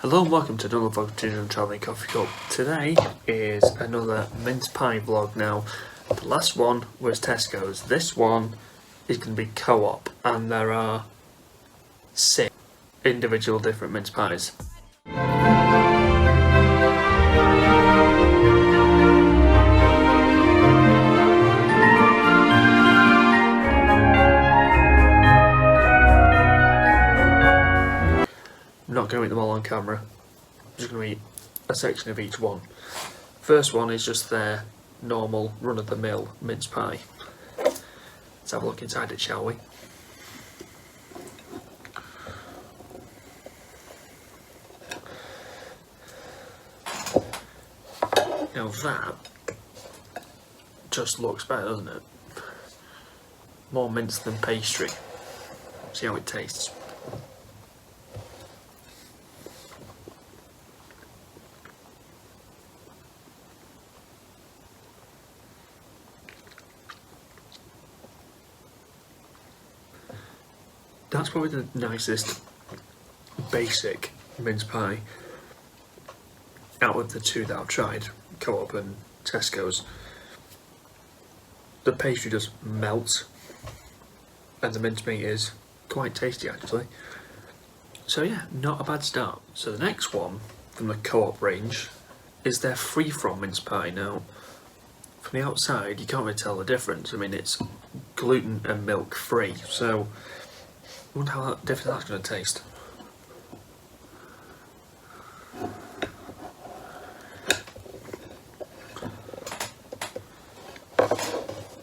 Hello and welcome to another vlog of Travelling Coffee Cup. Today is another mince pie vlog now. The last one was Tesco's. This one is going to be CoOp, and there are 6 individual different mince pies. I'm not going to eat them all on camera. I'm just going to eat a section of each one. First one is just their normal run-of-the-mill mince pie. Let's have a look inside it, shall we? Now that just looks better, doesn't it? More mince than pastry. See how it tastes. That's probably the nicest basic mince pie out of the 2 that I've tried, CoOp and Tesco's. The pastry just melts and the mincemeat is quite tasty actually. So yeah, not a bad start. So the next one from the CoOp range is their free-from mince pie. Now, from the outside you can't really tell the difference. I mean, it's gluten and milk free, so I wonder how different that's going to taste.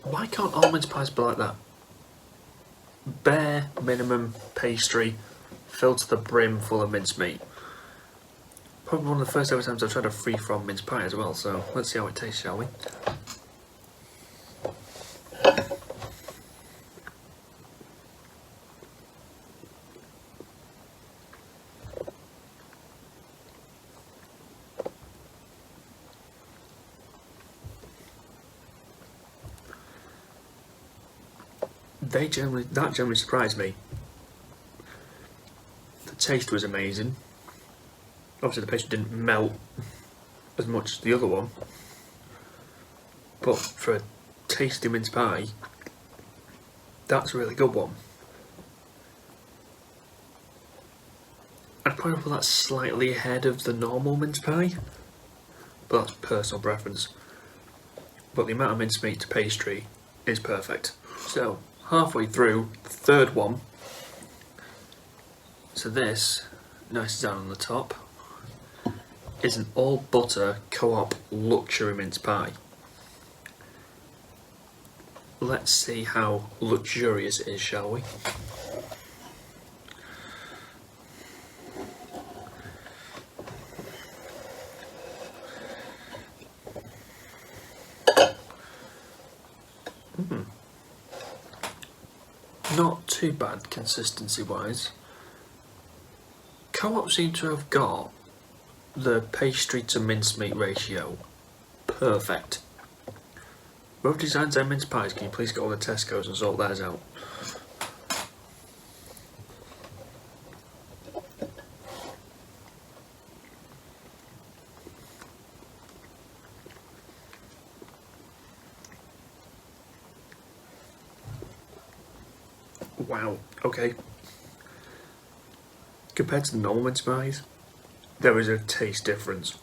Why can't all mince pies be like that? Bare minimum pastry, filled to the brim full of mincemeat. Probably one of the first ever times I've tried a free-from mince pie as well, so let's see how it tastes, shall we? That generally surprised me. The taste was amazing. Obviously the pastry didn't melt as much as the other one, but for a tasty mince pie, that's a really good one. I'd probably put that slightly ahead of the normal mince pie, but that's personal preference. But the amount of mincemeat to pastry is perfect. So, halfway through the third one, so this, nice down on the top, is an all butter CoOp luxury mince pie. Let's see how luxurious it is, shall we? Not too bad consistency wise. CoOp seem to have got the pastry to mincemeat ratio perfect. Whoever designs their mince pies, can you please go to Tesco's and sort theirs out? Wow, okay. Compared to the normal mince pies, there is a taste difference.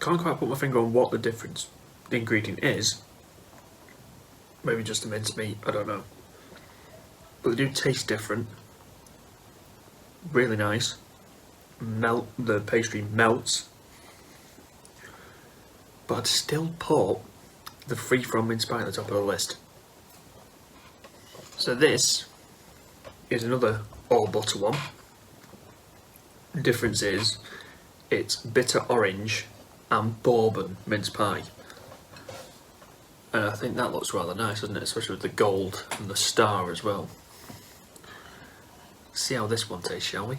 Can't quite put my finger on what the ingredient is. Maybe just the mincemeat, I don't know. But they do taste different. Really nice. The pastry melts. But I'd still put the free-from mince pie at the top of the list. So this is another all butter one. The difference is it's bitter orange and Bourbon mince pie. And I think that looks rather nice, doesn't it? Especially with the gold and the star as well. See how this one tastes, shall we?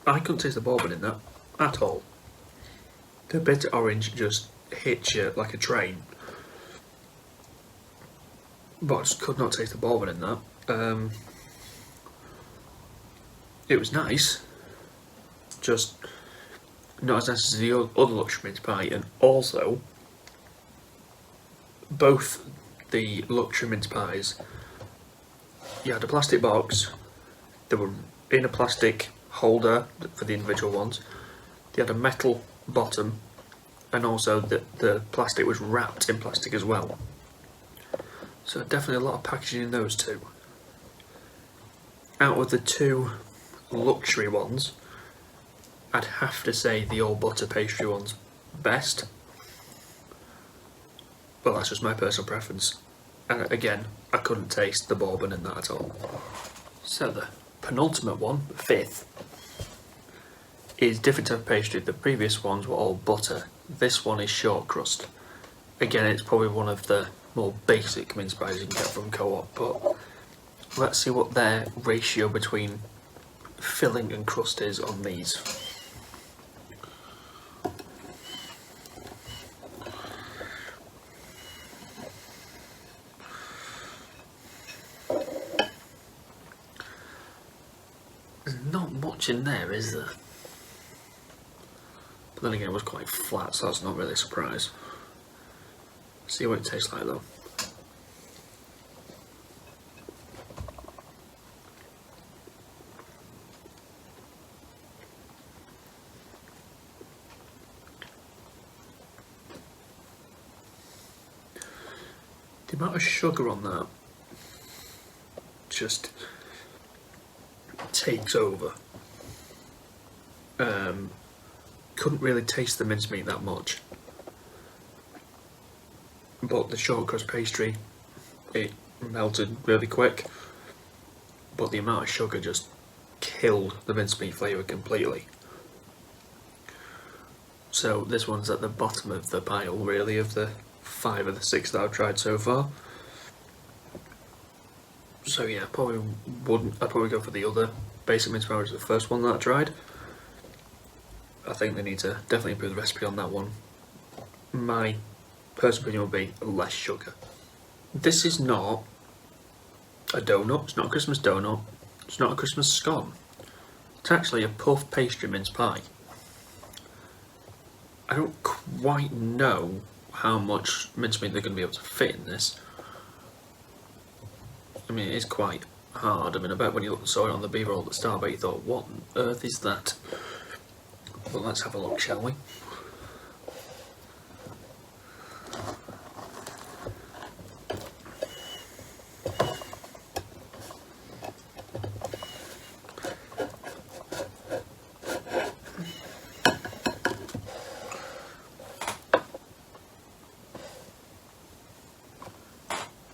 I couldn't taste the bourbon in that at all. The bitter orange just hits you like a train. But I just could not taste the bourbon in that. It was nice, just not as nice as the other luxury mince pie, and also both the luxury mince pies, you had a plastic box, they were in a plastic holder for the individual ones, they had a metal bottom, and also the plastic was wrapped in plastic as well. So definitely a lot of packaging in those two. Out of the two luxury ones, I'd have to say the all butter pastry one's best. Well, that's just my personal preference. And again, I couldn't taste the bourbon in that at all. So the penultimate one, the fifth, is different type of pastry. The previous ones were all butter. This one is short crust. Again, it's probably one of the more basic mince pies you can get from CoOp, but let's see what their ratio between filling and crust is on these. There's not much in there, is there? But then again, it was quite flat, so that's not really a surprise. See what it tastes like though. The amount of sugar on that just takes over. Couldn't really taste the mincemeat that much. But the short crust pastry, it melted really quick, but the amount of sugar just killed the mincemeat flavour completely. So this one's at the bottom of the pile really, of the 5 of the 6 that I've tried so far. So yeah, I'd probably go for the other basic mince pie, which is the first one that I tried. I think they need to definitely improve the recipe on that one. My personal opinion would be less sugar. This is not a donut, it's not a Christmas donut, it's not a Christmas scone. It's actually a puff pastry mince pie. I don't quite know how much mincemeat they're going to be able to fit in this. I mean, it is quite hard. I mean, I bet when you saw it on the B-roll at the start, but you thought, what on earth is that? Well, let's have a look, shall we?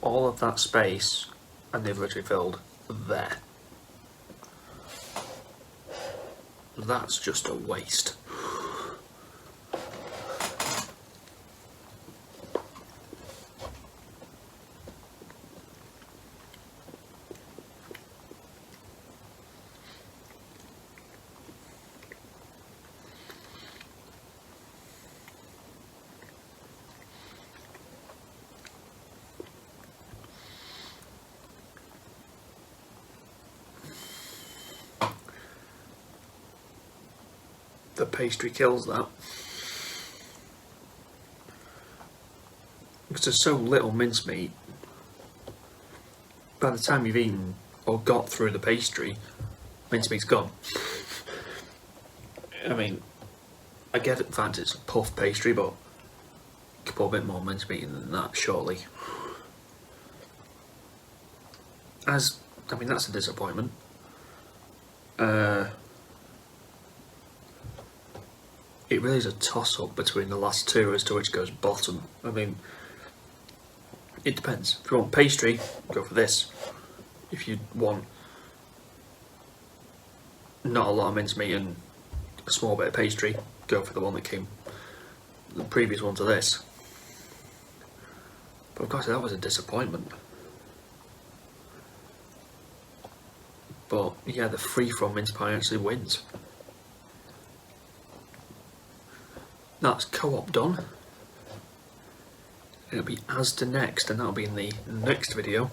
All of that space, and they've literally filled there. That's just a waste. The pastry kills that. Because there's so little mincemeat, by the time you've eaten or got through the pastry, mincemeat's gone. I mean, I get the fact it's a puff pastry, but you could put a bit more mincemeat in than that, surely. I mean, that's a disappointment. It really is a toss-up between the last two as to which goes bottom. I mean, it depends. If you want pastry, go for this. If you want not a lot of mincemeat and a small bit of pastry, go for the one that came, the previous one to this. But of course, that was a disappointment. But yeah, the free-from mince pie actually wins. that's CoOp done. It'll be as to next, and that'll be in the next video.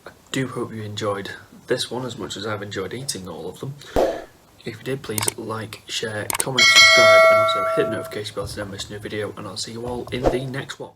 I do hope you enjoyed this one as much as I've enjoyed eating all of them. If you did, please like, share, comment, subscribe, and also hit the notification bell to never miss a new video, and I'll see you all in the next one.